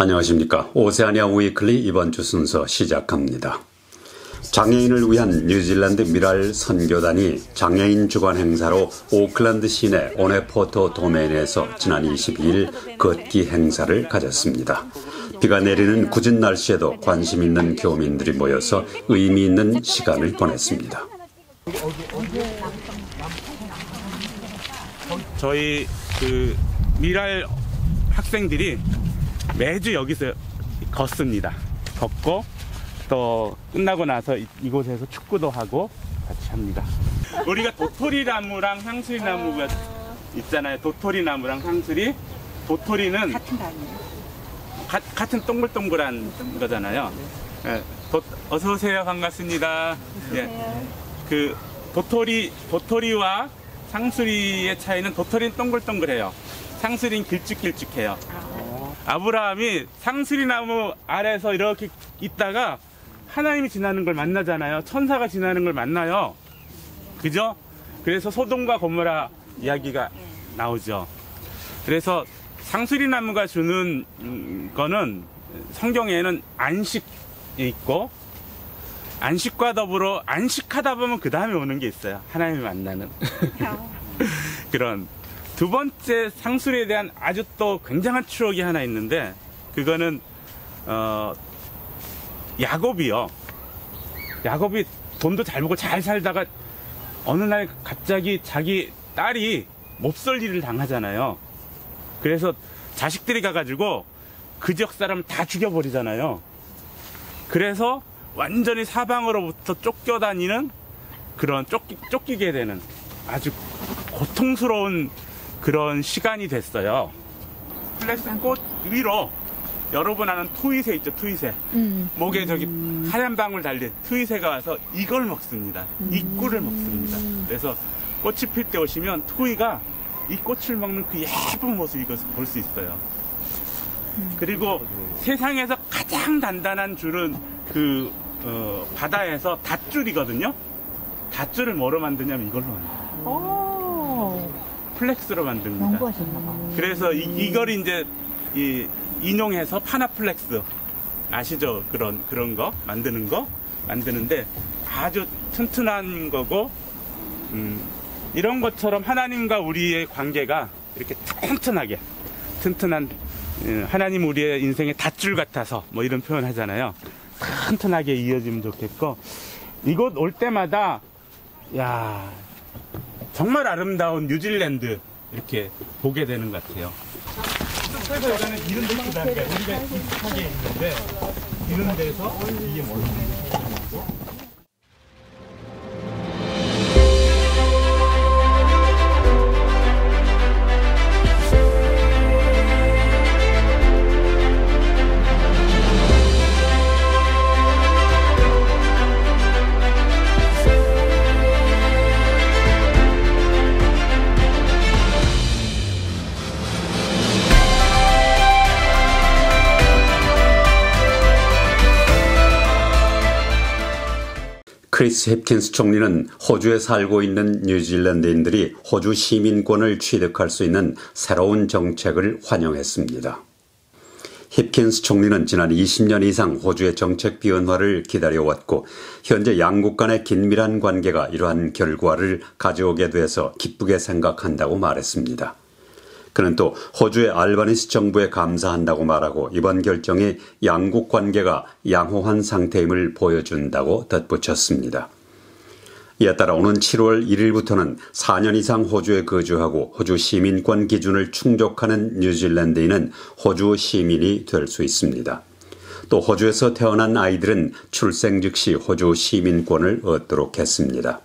안녕하십니까. 오세아니아 위클리 이번 주 순서 시작합니다. 장애인을 위한 뉴질랜드 미랄 선교단이 장애인 주간 행사로 오클랜드 시내 오네포토 도메인에서 지난 22일 걷기 행사를 가졌습니다. 비가 내리는 궂은 날씨에도 관심 있는 교민들이 모여서 의미 있는 시간을 보냈습니다. 저희 미랄 학생들이 매주 여기서 걷습니다. 걷고 또 끝나고 나서 이곳에서 축구도 하고 같이 합니다. 우리가 도토리나무랑 향수리나무가 있잖아요. 도토리나무랑 향수리. 도토리는 같은 거 아니에요? 같은 동글동글한 거잖아요. 네. 어서 오세요. 반갑습니다. 예. 그 도토리와 상수리의 차이는 도토리는 동글동글해요. 상수리는 길쭉길쭉해요. 아브라함이 상수리나무 아래에서 이렇게 있다가 하나님이 지나는 걸 만나잖아요. 천사가 지나는 걸 만나요. 그죠? 그래서 소돔과 고모라 이야기가 나오죠. 그래서 상수리나무가 주는 거는 성경에는 안식이 있고, 안식과 더불어 안식하다 보면 그 다음에 오는 게 있어요. 하나님을 만나는 그런 두 번째 상수리에 대한 아주 또 굉장한 추억이 하나 있는데, 그거는 야곱이요. 야곱이 돈도 잘 벌고 잘 살다가 어느 날 갑자기 자기 딸이 몹쓸 일을 당하잖아요. 그래서 자식들이 가가지고 그 지역 사람을 다 죽여버리잖아요. 그래서 완전히 사방으로부터 쫓겨다니는 그런 쫓기게 되는 아주 고통스러운 그런 시간이 됐어요. 플렉스 꽃 위로 여러분 아는 투이새 있죠, 투이새. 목에 저기 하얀 방울 달린 투이새가 와서 이걸 먹습니다. 이 꿀을 먹습니다. 그래서 꽃이 필 때 오시면 투이가 이 꽃을 먹는 그 예쁜 모습 이것을 볼 수 있어요. 그리고 세상에서 가장 단단한 줄은 바다에서 닷줄이거든요. 닷줄을 뭐로 만드냐면 이걸로 만들어요. 플렉스로 만듭니다. 연구하셨나봐. 그래서 이걸 이제 인용해서 파나플렉스 아시죠? 그런 거 만드는데 아주 튼튼한 거고, 이런 것처럼 하나님과 우리의 관계가 이렇게 튼튼한 하나님 우리의 인생의 닷줄 같아서 뭐 이런 표현 하잖아요. 튼튼하게 이어지면 좋겠고, 이곳 올 때마다 야 정말 아름다운 뉴질랜드 이렇게 보게 되는 것 같아요. 그래서 여기는 이런 데 있다. 우리가 익숙하게 있는데 이런 데서 이게 뭔지. 크리스 힙킨스 총리는 호주에 살고 있는 뉴질랜드인들이 호주 시민권을 취득할 수 있는 새로운 정책을 환영했습니다. 힙킨스 총리는 지난 20년 이상 호주의 정책 변화를 기다려왔고, 현재 양국 간의 긴밀한 관계가 이러한 결과를 가져오게 돼서 기쁘게 생각한다고 말했습니다. 그는 또 호주의 알바니스 정부에 감사한다고 말하고, 이번 결정이 양국 관계가 양호한 상태임을 보여준다고 덧붙였습니다. 이에 따라 오는 7월 1일부터는 4년 이상 호주에 거주하고 호주 시민권 기준을 충족하는 뉴질랜드인은 호주 시민이 될 수 있습니다. 또 호주에서 태어난 아이들은 출생 즉시 호주 시민권을 얻도록 했습니다.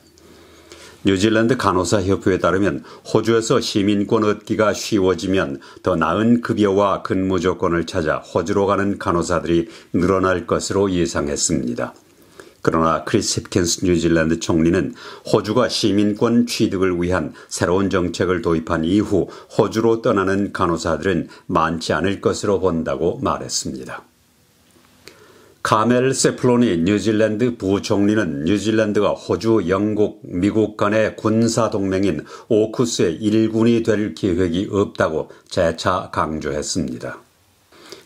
뉴질랜드 간호사 협회에 따르면 호주에서 시민권 얻기가 쉬워지면 더 나은 급여와 근무 조건을 찾아 호주로 가는 간호사들이 늘어날 것으로 예상했습니다. 그러나 크리스 힙킨스 뉴질랜드 총리는 호주가 시민권 취득을 위한 새로운 정책을 도입한 이후 호주로 떠나는 간호사들은 많지 않을 것으로 본다고 말했습니다. 카멜 세플로니 뉴질랜드 부총리는 뉴질랜드가 호주, 영국, 미국 간의 군사동맹인 오쿠스의 일군이 될 계획이 없다고 재차 강조했습니다.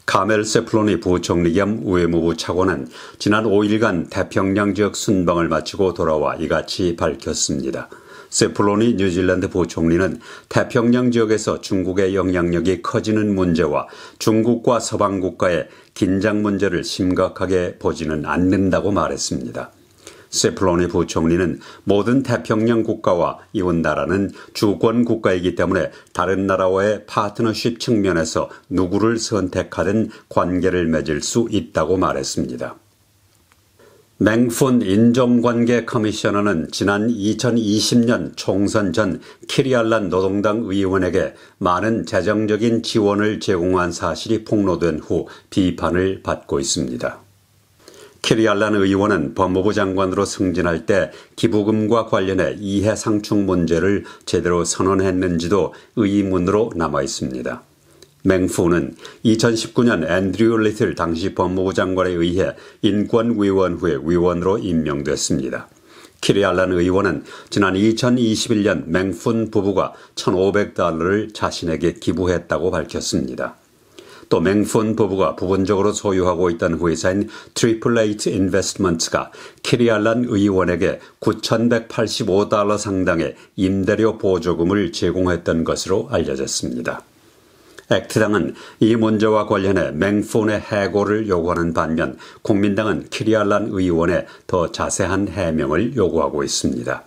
카멜 세플로니 부총리 겸 외무부 차관은 지난 5일간 태평양 지역 순방을 마치고 돌아와 이같이 밝혔습니다. 세플로니 뉴질랜드 부총리는 태평양 지역에서 중국의 영향력이 커지는 문제와 중국과 서방 국가의 긴장 문제를 심각하게 보지는 않는다고 말했습니다. 세플로니 부총리는 모든 태평양 국가와 이웃 나라는 주권 국가이기 때문에 다른 나라와의 파트너십 측면에서 누구를 선택하든 관계를 맺을 수 있다고 말했습니다. 맹푼 인종관계 커미셔너는 지난 2020년 총선 전 키리알란 노동당 의원에게 많은 재정적인 지원을 제공한 사실이 폭로된 후 비판을 받고 있습니다. 키리알란 의원은 법무부 장관으로 승진할 때 기부금과 관련해 이해상충 문제를 제대로 선언했는지도 의문으로 남아 있습니다. 맹푸는 2019년 앤드류 리틀 당시 법무부 장관에 의해 인권위원회 위원으로 임명됐습니다. 키리알란 의원은 지난 2021년 맹푼 부부가 $1,500를 자신에게 기부했다고 밝혔습니다. 또 맹푼 부부가 부분적으로 소유하고 있던 회사인 트리플 에이트 인베스트먼트가 키리알란 의원에게 $9,185 상당의 임대료 보조금을 제공했던 것으로 알려졌습니다. 액트당은 이 문제와 관련해 맹푼의 해고를 요구하는 반면 국민당은 키리알란 의원의 더 자세한 해명을 요구하고 있습니다.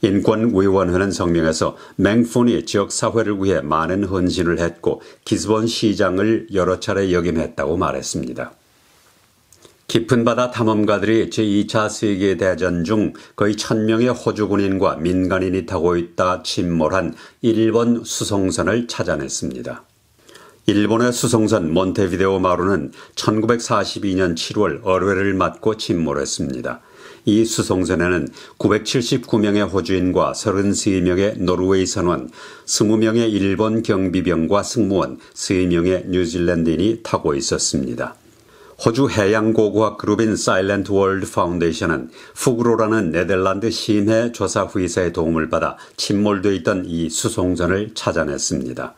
인권위원회는 성명에서 맹푼이 지역사회를 위해 많은 헌신을 했고 기스본 시장을 여러 차례 역임했다고 말했습니다. 깊은 바다 탐험가들이 제2차 세계대전 중 거의 1,000명의 호주 군인과 민간인이 타고 있다 침몰한 일본 수송선을 찾아냈습니다. 일본의 수송선 몬테비데오 마루는 1942년 7월 어뢰를 맞고 침몰했습니다. 이 수송선에는 979명의 호주인과 33명의 노르웨이 선원, 20명의 일본 경비병과 승무원, 3명의 뉴질랜드인이 타고 있었습니다. 호주 해양고고학 그룹인 사일런트 월드 파운데이션은 푸그로라는 네덜란드 심해 조사 회사의 도움을 받아 침몰돼 있던 이 수송선을 찾아냈습니다.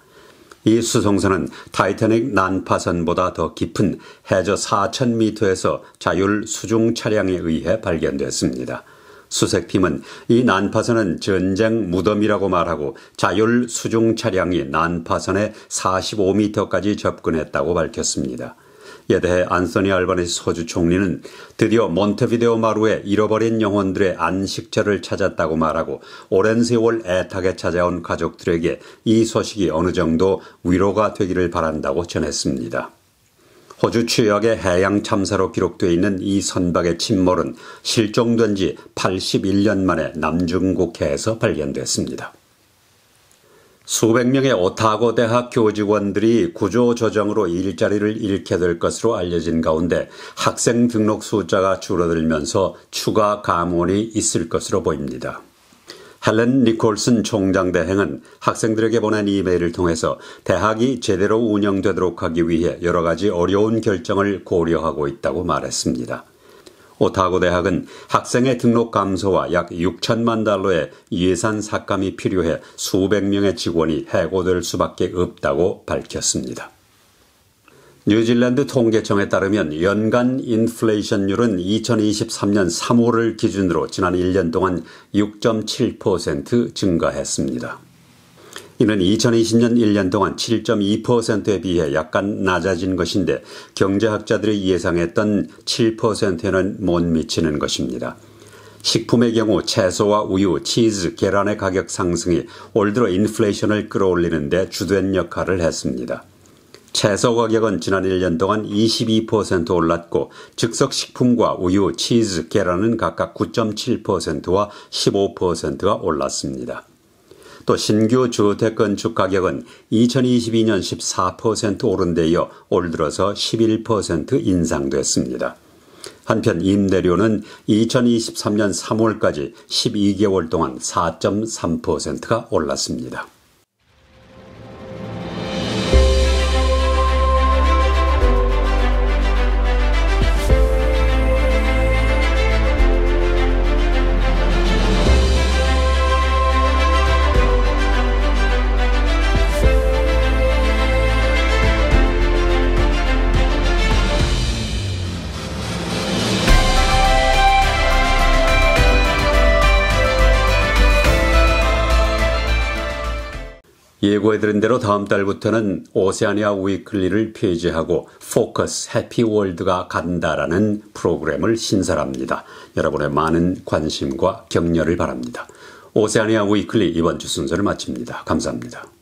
이 수송선은 타이타닉 난파선보다 더 깊은 해저 4,000m에서 자율 수중 차량에 의해 발견됐습니다. 수색팀은 이 난파선은 전쟁 무덤이라고 말하고 자율 수중 차량이 난파선에 45m까지 접근했다고 밝혔습니다. 이에 대해 안소니 알바니시 호주 총리는 드디어 몬테비데오 마루에 잃어버린 영혼들의 안식처를 찾았다고 말하고 오랜 세월 애타게 찾아온 가족들에게 이 소식이 어느 정도 위로가 되기를 바란다고 전했습니다. 호주 최악의 해양 참사로 기록되어 있는 이 선박의 침몰은 실종된 지 81년 만에 남중국해에서 발견됐습니다. 수백 명의 오타고 대학 교직원들이 구조조정으로 일자리를 잃게 될 것으로 알려진 가운데 학생 등록 숫자가 줄어들면서 추가 감원이 있을 것으로 보입니다. 헬렌 니콜슨 총장 대행은 학생들에게 보낸 이메일을 통해서 대학이 제대로 운영되도록 하기 위해 여러 가지 어려운 결정을 고려하고 있다고 말했습니다. 오타고 대학은 학생의 등록 감소와 약 $6천만 달러의 예산 삭감이 필요해 수백 명의 직원이 해고될 수밖에 없다고 밝혔습니다. 뉴질랜드 통계청에 따르면 연간 인플레이션율은 2023년 3월을 기준으로 지난 1년 동안 6.7% 증가했습니다. 이는 2020년 1년 동안 7.2%에 비해 약간 낮아진 것인데 경제학자들이 예상했던 7%에는 못 미치는 것입니다. 식품의 경우 채소와 우유, 치즈, 계란의 가격 상승이 올 들어 인플레이션을 끌어올리는 데 주된 역할을 했습니다. 채소 가격은 지난 1년 동안 22% 올랐고 즉석식품과 우유, 치즈, 계란은 각각 9.7%와 15%가 올랐습니다. 또 신규 주택 건축 가격은 2022년 14% 오른 데 이어 올 들어서 11% 인상됐습니다. 한편 임대료는 2023년 3월까지 12개월 동안 4.3%가 올랐습니다. 예고해드린 대로 다음 달부터는 오세아니아 위클리를 폐지하고 포커스 해피월드가 간다라는 프로그램을 신설합니다. 여러분의 많은 관심과 격려를 바랍니다. 오세아니아 위클리 이번 주 순서를 마칩니다. 감사합니다.